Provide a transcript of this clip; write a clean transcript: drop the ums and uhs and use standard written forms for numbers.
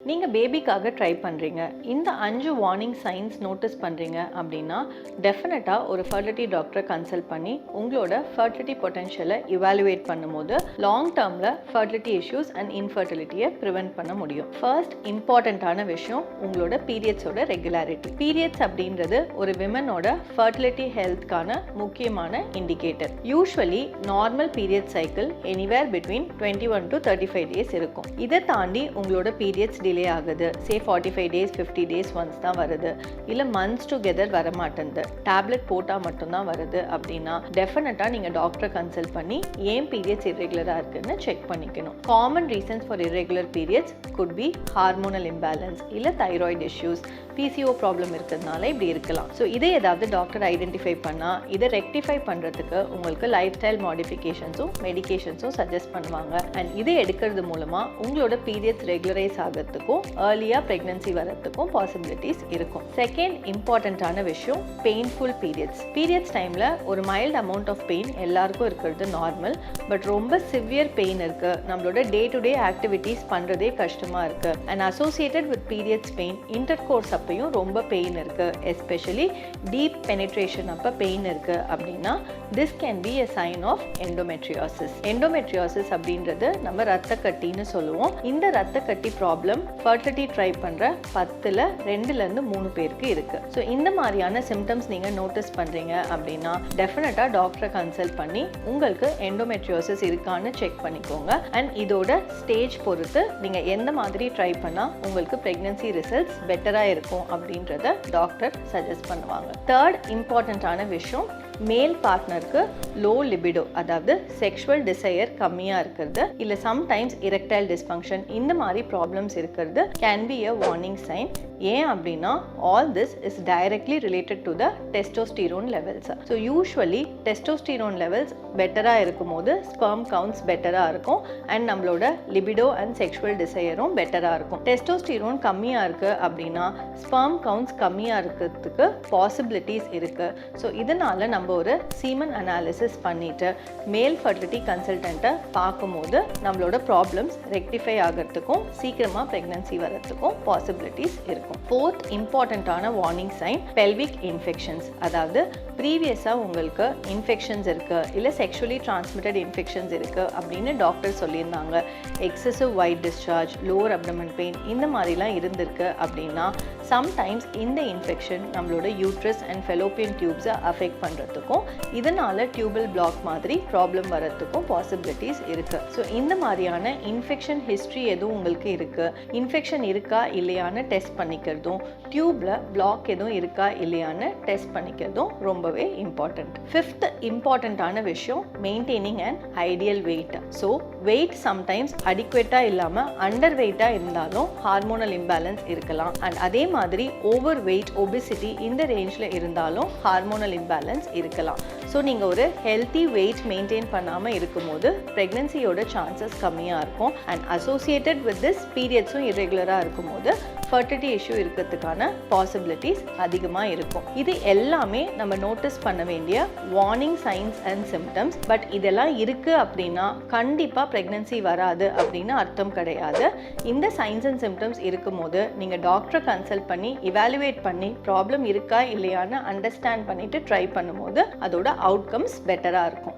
நீங்கள் பேபிக்காக ட்ரை பண்ணுறீங்க, இந்த 5 வார்னிங் சைன்ஸ் நோட்டீஸ் பண்ணுறீங்க அப்படின்னா டெஃபினட்டாக ஒரு ஃபர்டிலிட்டி டாக்டரை கன்சல்ட் பண்ணி உங்களோட ஃபர்டிலிட்டி பொட்டென்ஷியலை இவாலுவேட் பண்ணும்போது லாங் டேர்மில் ஃபர்டிலிட்டி இஷ்யூஸ் அண்ட் இன்ஃபர்டிலிட்டியை ப்ரிவென்ட் பண்ண முடியும். ஃபர்ஸ்ட் இம்பார்ட்டண்ட்டான விஷயம் உங்களோட பீரியட்ஸோட ரெகுலாரிட்டி. பீரியட்ஸ் அப்படின்றது ஒரு விமனோட ஃபர்டிலிட்டி ஹெல்த்க்கான முக்கியமான indicator. Usually normal period cycle anywhere between 21 to 35 days இருக்கும். இதை தாண்டி உங்களோட பீரியட்ஸ் டிலே ஆகுது, சே 45 டேஸ் 50 டேஸ் ஒன்ஸ் தான் வருது, இல்லை மந்த்ஸ் டுகெதர் வர மாட்டேங்குது, டேப்லெட் போட்டால் மட்டும்தான் வருது அப்படின்னா டெஃபினட்டாக நீங்கள் டாக்டரை கன்சல்ட் பண்ணி ஏன் பீரியட்ஸ் இர்ரெகுலராக இருக்குன்னு செக் பண்ணிக்கணும். Common reasons for irregular periods could be hormonal imbalance, இல்லை தைராய்டு இஷ்யூஸ், பிசிஓ ப்ராப்ளம் இருக்கிறதுனால இப்படி இருக்கலாம். ஸோ இதை ஏதாவது டாக்டர் ஐடென்டிஃபை பண்ணால் இதை ரெக்டிஃபை பண்ணுறதுக்கு உங்களுக்கு லைஃப் ஸ்டைல் மாடிஃபிகேஷன்ஸும் மெடிகேஷன்ஸும் சஜஸ்ட் பண்ணுவாங்க. அண்ட் இதை எடுக்கிறது மூலமாக உங்களோட பீரியட்ஸ் ரெகுலரைஸ் ஆகிறதுக்கும் ஏர்லியாக ப்ரெக்னன்சி வரதுக்கும் பாசிபிலிட்டிஸ் இருக்கும். செகண்ட் இம்பார்ட்டண்ட்டான விஷயம் பெயின்ஃபுல் பீரியட்ஸ். பீரியட்ஸ் டைமில் ஒரு மைல்டு அமௌண்ட் ஆஃப் பெயின் எல்லாருக்கும் இருக்கிறது நார்மல். பட் ரொம்ப சிவியர் பெயின் இருக்குது, நம்மளோட டே டு டே ஆக்டிவிட்டீஸ் பண்ணுறதே கஷ்டமாக இருக்குது. And associated with periods pain intercourse அப்பையும் ரொம்ப பெயின் இருக்குது, எஸ்பெஷலி டீப் பெனிட்ரேஷன் அப்போ பெயின் இருக்குது அப்படின்னா this can be a sign of endometriosis. Endometriosis அப்படின்றது நம்ம ரத்த கட்டின்னு சொல்லுவோம். இந்த ரத்த கட்டி ப்ராப்ளம் ஃபர்டிலிட்டி ட்ரை பண்ணுற 10ல் 2லேருந்து 3 பேருக்கு இருக்குது. ஸோ இந்த மாதிரியான சிம்டம்ஸ் நீங்கள் நோட்டீஸ் பண்ணுறீங்க அப்படின்னா டெஃபினட்டாக டாக்டரை கன்சல்ட் பண்ணி உங்களுக்கு எண்டோமெட்ரியோசிஸ் இருக்கான்னு செக் பண்ணிக்கோங்க. அண்ட் இதோட ஸ்டேஜ் பொறுத்து நீங்கள் எந்த மாதிரி ட்ரை பண்ணால் உங்களுக்கு ப்ரெக்னன்சி ரிசல்ட்ஸ் பெட்டராக இருக்கும் அப்படின்றத டாக்டர் சஜஸ்ட் பண்ணுவாங்க. தேர்ட் இம்பார்ட்டண்ட்டான விஷயம் மேல் பார்ட்னருக்கு லோ லிபிடோ, அதாவது செக்ஷுவல் டிசையர் கம்மியாக இருக்கிறது, இல்லை சம்டைம்ஸ் இரெக்டைல் டிஸ்ஃபங்க்ஷன், இந்த மாதிரி ப்ராப்ளம்ஸ் இருக்கிறது can be a warning sign. ஏன் அப்படின்னா all this is directly related to the testosterone levels. So usually testosterone levels பெட்டராக இருக்கும் போது ஸ்பெர்ம் கவுண்ட்ஸ் பெட்டராக இருக்கும் அண்ட் நம்மளோட லிபிடோ அண்ட் செக்ஷுவல் டிசையரும் பெட்டராக இருக்கும். டெஸ்டோஸ்டிரோன் கம்மியாக இருக்குது அப்படின்னா ஸ்பெர்ம் கவுண்ட்ஸ் கம்மியாக இருக்கிறதுக்கு பாசிபிலிட்டிஸ் இருக்குது. ஸோ இதனால் நம்ம ஒரு சீமன் அனாலிசிஸ் பண்ணிட்டு மேல் ஃபர்டிலிட்டி கன்சல்டண்ட்டை பார்க்கும்போது நம்மளோட ப்ராப்ளம்ஸ் ரெக்டிஃபை ஆகிறதுக்கும் சீக்கிரமாக ப்ரெக்னன்சி வரதுக்கும் பாசிபிலிட்டிஸ் இருக்கும். ஃபோர்த் இம்பார்ட்டண்ட்டான வார்னிங் சைன் பெல்விக் இன்ஃபெக்ஷன்ஸ். அதாவது ப்ரீவியஸாக உங்களுக்கு இன்ஃபெக்ஷன்ஸ் இருக்குது, இல்லை செக்ஷுவலி டிரான்ஸ்மிட்டட் இன்ஃபெக்ஷன்ஸ் இருக்குது அப்படின்னு டாக்டர் சொல்லியிருந்தாங்க, excessive white discharge, lower abdomen pain, இந்த மாதிரிலாம் இருந்திருக்கு அப்படின்னா சம்டைம்ஸ் இந்த இன்ஃபெக்ஷன் நம்மளோட யூட்ரஸ் அண்ட் ஃபெலோப்பியன் டியூப்ஸை அஃபெக்ட் பண்ணுறதுக்கும் இதனால் டியூபல் பிளாக் மாதிரி ப்ராப்ளம் வரதுக்கும் பாசிபிலிட்டிஸ் இருக்குது. ஸோ இந்த மாதிரியான இன்ஃபெக்ஷன் ஹிஸ்ட்ரி எதுவும் உங்களுக்கு இருக்குது, இன்ஃபெக்ஷன் இருக்கா இல்லையான்னு டெஸ்ட் பண்ணிக்கிறதும், டியூப்பில் பிளாக் எதுவும் இருக்கா இல்லையான்னு டெஸ்ட் பண்ணிக்கிறதும் ரொம்பவே இம்பார்ட்டண்ட். ஃபிஃப்த் இம்பார்ட்டண்ட்டான விஷயம் maintaining and ideal weight. So weight sometimes அடிக்குவேட்டாக இல்லாமல் அண்டர் வெயிட்டாக இருந்தாலும் ஹார்மோனல் இம்பேலன்ஸ் இருக்கலாம். அண்ட் அதே மாதிரி ஓவர் வெயிட் ஒபிசிட்டி இந்த ரேஞ்சில் இருந்தாலும் ஹார்மோனல் இம்பேலன்ஸ் இருக்கலாம். ஸோ நீங்கள் ஒரு ஹெல்த்தி வெயிட் மெயின்டைன் பண்ணாமல் இருக்கும்போது ப்ரெக்னன்சியோட சான்சஸ் கம்மியாக இருக்கும். அண்ட் அசோசியேட்டட் வித் திஸ் பீரியட்ஸும் இரெகுலராக இருக்கும்போது ஃபர்டிலிட்டி இஷ்யூ இருக்கிறதுக்கான பாசிபிலிட்டிஸ் அதிகமாக இருக்கும். இது எல்லாமே நம்ம நோட்டீஸ் பண்ண வேண்டிய warning science and symptoms. But இதெல்லாம் இருக்குது அப்படின்னா கண்டிப்பாக ப்ரெக்னன்சி வராது அப்படின்னு அர்த்தம் கிடையாது. இந்த சைன்ஸ் அண்ட் சிம்டம்ஸ் இருக்கும்போது நீங்கள் டாக்டரை கன்சல்ட் பண்ணி இவாலுவேட் பண்ணி ப்ராப்ளம் இருக்கா இல்லையான்னு அண்டர்ஸ்டாண்ட் பண்ணிட்டு ட்ரை பண்ணும்போது அதோட அவுட்கம்ஸ் பெட்டராக இருக்கும்.